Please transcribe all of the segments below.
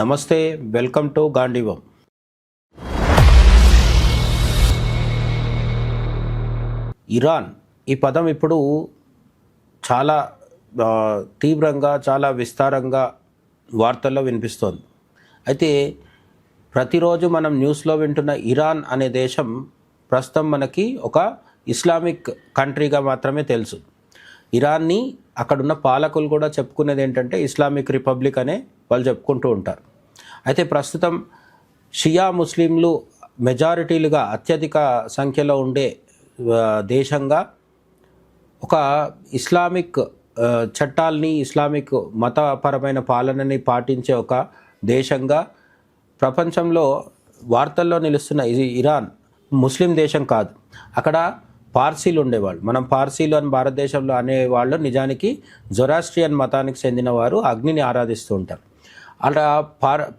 నమస్తే, welcome to గాంధీవం. Iran ఈ పదం ఇప్పుడు చాలా తీవ్రంగా, చాలా విస్తారంగా వార్తల్లో వినిపిస్తోంది. అయితే ప్రతిరోజు మనం న్యూస్లో వింటున్న ఇరాన్ అనే దేశం ప్రస్తుతం మనకి ఒక ఇస్లామిక్ కంట్రీగా మాత్రమే తెలుసు. ఇరాన్ని అక్కడున్న పాలకులు కూడా చెప్పుకునేది ఏంటంటే ఇస్లామిక్ రిపబ్లిక్ అనే వాళ్ళు చెప్పుకుంటూ ఉంటారు. అయితే ప్రస్తుతం షియా ముస్లింలు మెజారిటీలుగా అత్యధిక సంఖ్యలో ఉండే దేశంగా ఒక ఇస్లామిక్ చట్టాలని, ఇస్లామిక్ మతపరమైన పాలనని పాటించే ఒక దేశంగా ప్రపంచంలో వార్తల్లో నిలుస్తున్న ఇరాన్ ముస్లిం దేశం కాదు. అక్కడ పార్సీలు ఉండేవాళ్ళు. మనం పార్సీలు అని భారతదేశంలో అనేవాళ్ళు నిజానికి జొరాస్ట్రియన్ మతానికి చెందిన వారు అగ్నిని ఆరాధిస్తూ ఉంటారు. అలా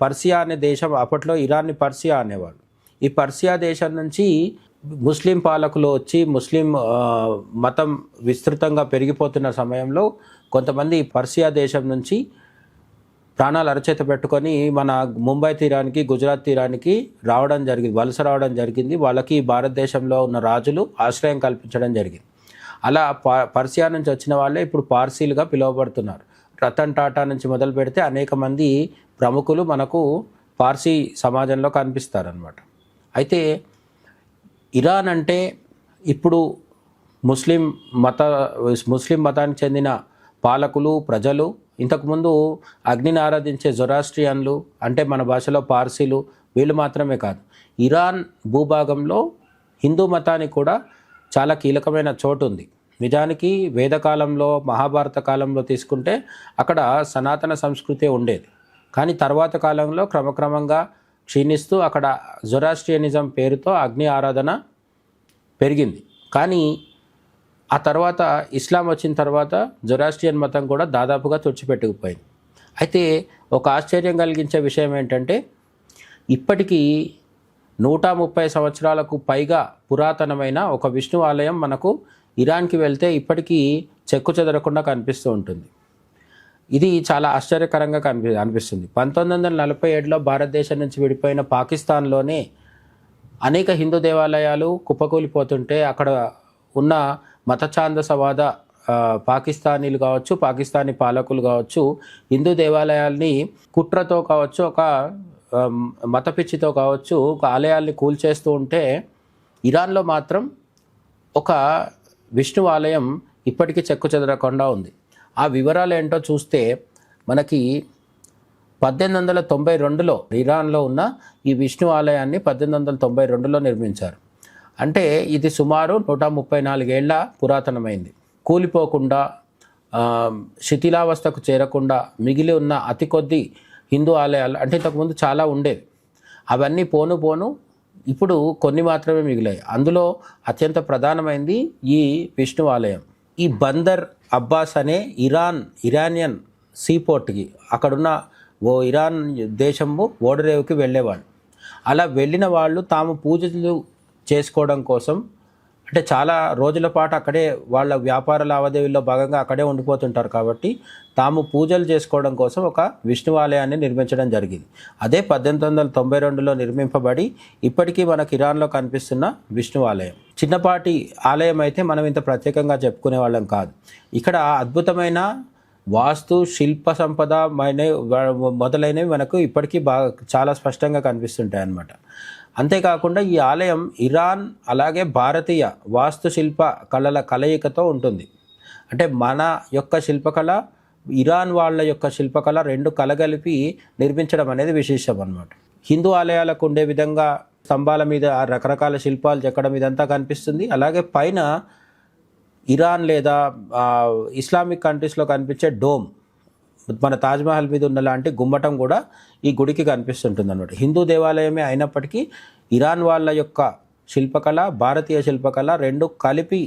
పర్షియా అనే దేశం, అప్పట్లో ఇరాన్ని పర్షియా అనేవాళ్ళు. ఈ పర్షియా దేశం నుంచి ముస్లిం పాలకులు వచ్చి ముస్లిం మతం విస్తృతంగా పెరిగిపోతున్న సమయంలో కొంతమంది పర్షియా దేశం నుంచి ప్రాణాలు అరచేత పెట్టుకొని మన ముంబై తీరానికి, గుజరాత్ తీరానికి రావడం జరిగింది, వలస రావడం జరిగింది. వాళ్ళకి భారతదేశంలో ఉన్న రాజులు ఆశ్రయం కల్పించడం జరిగింది. అలా పర్షియా నుంచి వచ్చిన వాళ్ళే ఇప్పుడు పార్సీలుగా పిలువబడుతున్నారు. రతన్ టాటా నుంచి మొదలు పెడితే అనేక మంది ప్రముఖులు మనకు పార్సీ సమాజంలో కనిపిస్తారనమాట. అయితే ఇరాన్ అంటే ఇప్పుడు ముస్లిం మతానికి చెందిన పాలకులు, ప్రజలు, ఇంతకుముందు అగ్నిని ఆరాధించే జొరాస్ట్రియన్లు అంటే మన భాషలో పార్సీలు, వీళ్ళు మాత్రమే కాదు, ఇరాన్ భూభాగంలో హిందూ మతానికి కూడా చాలా కీలకమైన చోటు ఉంది. నిజానికి వేదకాలంలో, మహాభారత కాలంలో తీసుకుంటే అక్కడ సనాతన సంస్కృతి ఉండేది. కానీ తర్వాత కాలంలో క్రమక్రమంగా క్షీణిస్తూ అక్కడ జొరాస్ట్రియనిజం పేరుతో అగ్ని ఆరాధన పెరిగింది. కానీ ఆ తర్వాత ఇస్లాం వచ్చిన తర్వాత జొరాస్ట్రియన్ మతం కూడా దాదాపుగా తుడిచిపెట్టుకుపోయింది. అయితే ఒక ఆశ్చర్యం కలిగించే విషయం ఏంటంటే ఇప్పటికీ 130 సంవత్సరాలకు పైగా పురాతనమైన ఒక విష్ణు ఆలయం మనకు ఇరాన్కి వెళ్తే ఇప్పటికీ చెక్కు చెదరకుండా కనిపిస్తూ ఉంటుంది. ఇది చాలా ఆశ్చర్యకరంగా అనిపిస్తుంది. 1947లో భారతదేశం నుంచి విడిపోయిన పాకిస్తాన్లోనే అనేక హిందూ దేవాలయాలు కుప్పకూలిపోతుంటే అక్కడ ఉన్న మతఛాందసవాద పాకిస్తానీలు కావచ్చు, పాకిస్తానీ పాలకులు కావచ్చు, హిందూ దేవాలయాల్ని కుట్రతో కావచ్చు, ఒక మత పిచ్చితో కావచ్చు, ఒక ఆలయాల్ని కూల్చేస్తూ ఉంటే ఇరాన్లో మాత్రం ఒక విష్ణు ఆలయం ఇప్పటికీ చెక్కు చెదరకుండా ఉంది. ఆ వివరాలు ఏంటో చూస్తే మనకి 1892లో ఇరాన్లో ఉన్న ఈ విష్ణు ఆలయాన్ని 1892లో నిర్మించారు. అంటే ఇది సుమారు 134 ఏళ్ల పురాతనమైంది. కూలిపోకుండా, శిథిలావస్థకు చేరకుండా మిగిలి ఉన్న అతి కొద్ది హిందూ ఆలయాలు, అంటే ఇంతకుముందు చాలా ఉండేవి, అవన్నీ పోను ఇప్పుడు కొన్ని మాత్రమే మిగిలాయి. అందులో అత్యంత ప్రధానమైంది ఈ విష్ణు ఆలయం. ఈ బందర్ అబ్బాస్ అనే ఇరానియన్ సీపోర్ట్కి, అక్కడున్న ఓ ఇరాన్ దేశము ఓడరేవుకి వెళ్ళేవాళ్ళు. అలా వెళ్ళిన వాళ్ళు తాము పూజలు చేసుకోవడం కోసం, అంటే చాలా రోజుల పాటు అక్కడే వాళ్ళ వ్యాపార లావాదేవీల్లో భాగంగా అక్కడే ఉండిపోతుంటారు కాబట్టి తాము పూజలు చేసుకోవడం కోసం ఒక విష్ణు ఆలయాన్ని నిర్మించడం జరిగింది. అదే 1892లో నిర్మింపబడి ఇప్పటికీ మనకు ఇరాన్లో కనిపిస్తున్న విష్ణు ఆలయం. చిన్నపాటి ఆలయం అయితే మనం ఇంత ప్రత్యేకంగా చెప్పుకునే వాళ్ళం కాదు. ఇక్కడ అద్భుతమైన వాస్తు, శిల్ప సంపద మొదలైనవి మనకు ఇప్పటికీ బాగా చాలా స్పష్టంగా కనిపిస్తుంటాయి అన్నమాట. అంతేకాకుండా ఈ ఆలయం ఇరాన్ అలాగే భారతీయ వాస్తుశిల్ప కళల కలయికతో ఉంటుంది. అంటే మన యొక్క శిల్పకళ, ఇరాన్ వాళ్ళ యొక్క శిల్పకళ రెండు కలగలిపి నిర్మించడం అనేది విశేషం అన్నమాట. హిందూ ఆలయాలకు ఉండే విధంగా స్తంభాల మీద రకరకాల శిల్పాలు చెక్కడం ఇదంతా కనిపిస్తుంది. అలాగే పైన ఇరాన్ లేదా ఇస్లామిక్ కంట్రీస్లో కనిపించే డోమ్, మన తాజ్మహల్ మీద ఉన్న లాంటి గుమ్మటం కూడా ఈ గుడికి కనిపిస్తుంటుంది అన్నమాట. హిందూ దేవాలయమే అయినప్పటికీ ఇరాన్ వాళ్ళ యొక్క శిల్పకళ, భారతీయ శిల్పకళ రెండు కలిపి,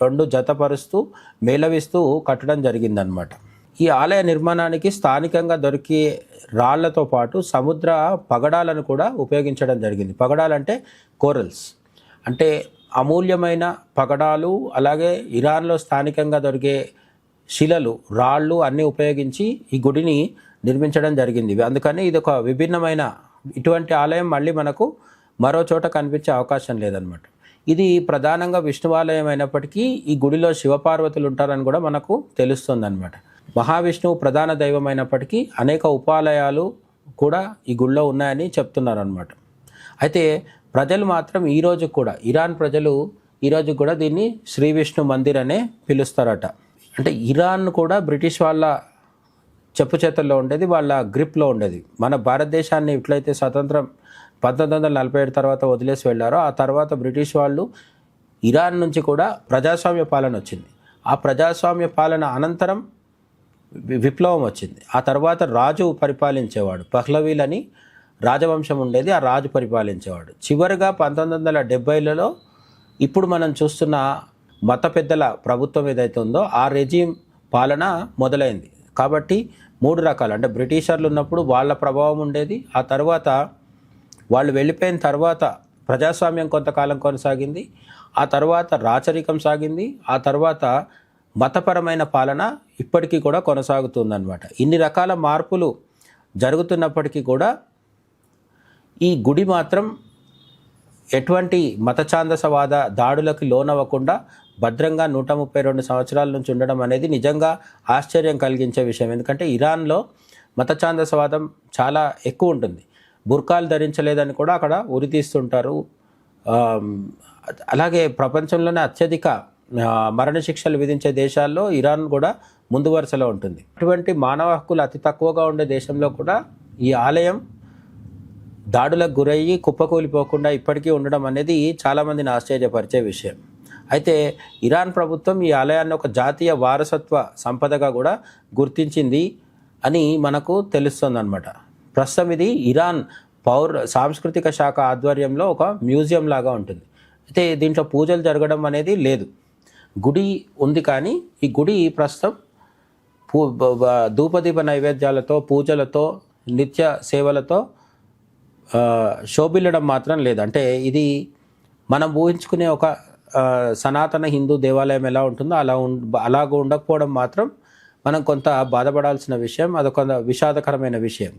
రెండు జతపరుస్తూ మేళవిస్తూ కట్టడం జరిగిందనమాట. ఈ ఆలయ నిర్మాణానికి స్థానికంగా దొరికే రాళ్లతో పాటు సముద్ర పగడాలను కూడా ఉపయోగించడం జరిగింది. పగడాలంటే కోరల్స్, అంటే అమూల్యమైన పగడాలు, అలాగే ఇరాన్లో స్థానికంగా దొరికే శిలలు, రాళ్ళు అన్నీ ఉపయోగించి ఈ గుడిని నిర్మించడం జరిగింది. అందుకని ఇది ఒక విభిన్నమైన ఇటువంటి ఆలయం మళ్ళీ మనకు మరో చోట కనిపించే అవకాశం లేదనమాట. ఇది ప్రధానంగా విష్ణువాలయం అయినప్పటికీ ఈ గుడిలో శివపార్వతులు ఉంటారని కూడా మనకు తెలుస్తుందన్నమాట. మహావిష్ణువు ప్రధాన దైవం అయినప్పటికీ అనేక ఉపాలయాలు కూడా ఈ గుడిలో ఉన్నాయని చెప్తున్నారనమాట. అయితే ప్రజలు మాత్రం ఈరోజు కూడా ఇరాన్ ప్రజలు ఈరోజు కూడా దీన్ని శ్రీ విష్ణు మందిర్ అనే పిలుస్తారట. అంటే ఇరాన్ కూడా బ్రిటిష్ వాళ్ళ చెప్పు చేతుల్లో ఉండేది, వాళ్ళ గ్రిప్లో ఉండేది. మన భారతదేశాన్ని ఎట్లయితే స్వతంత్రం 1947 తర్వాత వదిలేసి వెళ్ళారో ఆ తర్వాత బ్రిటిష్ వాళ్ళు ఇరాన్ నుంచి కూడా ప్రజాస్వామ్య పాలన వచ్చింది. ఆ ప్రజాస్వామ్య పాలన అనంతరం విప్లవం వచ్చింది. ఆ తర్వాత రాజు పరిపాలించేవాడు, పహ్లవీలని రాజవంశం ఉండేది, ఆ రాజు పరిపాలించేవాడు. చివరిగా 1970లలో ఇప్పుడు మనం చూస్తున్న మత పెద్దల ప్రభుత్వం ఏదైతే ఉందో ఆ రెజీమ్ పాలన మొదలైంది. కాబట్టి 3 రకాలు, అంటే బ్రిటిషర్లు ఉన్నప్పుడు వాళ్ళ ప్రభావం ఉండేది, ఆ తర్వాత వాళ్ళు వెళ్ళిపోయిన తర్వాత ప్రజాస్వామ్యం కొంతకాలం కొనసాగింది, ఆ తర్వాత రాచరికం సాగింది, ఆ తర్వాత మతపరమైన పాలన ఇప్పటికీ కూడా కొనసాగుతుందన్నమాట. ఇన్ని రకాల మార్పులు జరుగుతున్నప్పటికీ కూడా ఈ గుడి మాత్రం ఎటువంటి మతఛాందసవాద దాడులకు లోనవ్వకుండా భద్రంగా 132 సంవత్సరాల నుంచి ఉండడం అనేది నిజంగా ఆశ్చర్యం కలిగించే విషయం. ఎందుకంటే ఇరాన్లో మతఛాందసవాదం చాలా ఎక్కువ ఉంటుంది. బుర్కాలు ధరించలేదని కూడా అక్కడ ఉరితీస్తుంటారు. అలాగే ప్రపంచంలోనే అత్యధిక మరణశిక్షలు విధించే దేశాల్లో ఇరాన్ కూడా ముందు వరుసలో ఉంటుంది. అటువంటి మానవ హక్కులు అతి తక్కువగా ఉండే దేశంలో కూడా ఈ ఆలయం దాడులకు గురయ్యి కుప్పకూలిపోకుండా ఇప్పటికీ ఉండడం అనేది చాలామందిని ఆశ్చర్యపరిచే విషయం. అయితే ఇరాన్ ప్రభుత్వం ఈ ఆలయాన్ని ఒక జాతీయ వారసత్వ సంపదగా కూడా గుర్తించింది అని మనకు తెలుస్తుందన్నమాట. ప్రస్తుతం ఇది ఇరాన్ సాంస్కృతిక శాఖ ఆధ్వర్యంలో ఒక మ్యూజియం లాగా ఉంటుంది. అయితే దీంట్లో పూజలు జరగడం అనేది లేదు. గుడి ఉంది, కానీ ఈ గుడి ప్రస్తుతం ధూపదీప నైవేద్యాలతో, పూజలతో, నిత్య సేవలతో శోభిల్లడం మాత్రం లేదు. అంటే ఇది మనం ఊహించుకునే ఒక సనాతన హిందూ దేవాలయం ఎలా ఉంటుందో అలాగ ఉండకపోవడం మాత్రం మనం కొంత బాధపడాల్సిన విషయం, అదొక విషాదకరమైన విషయం.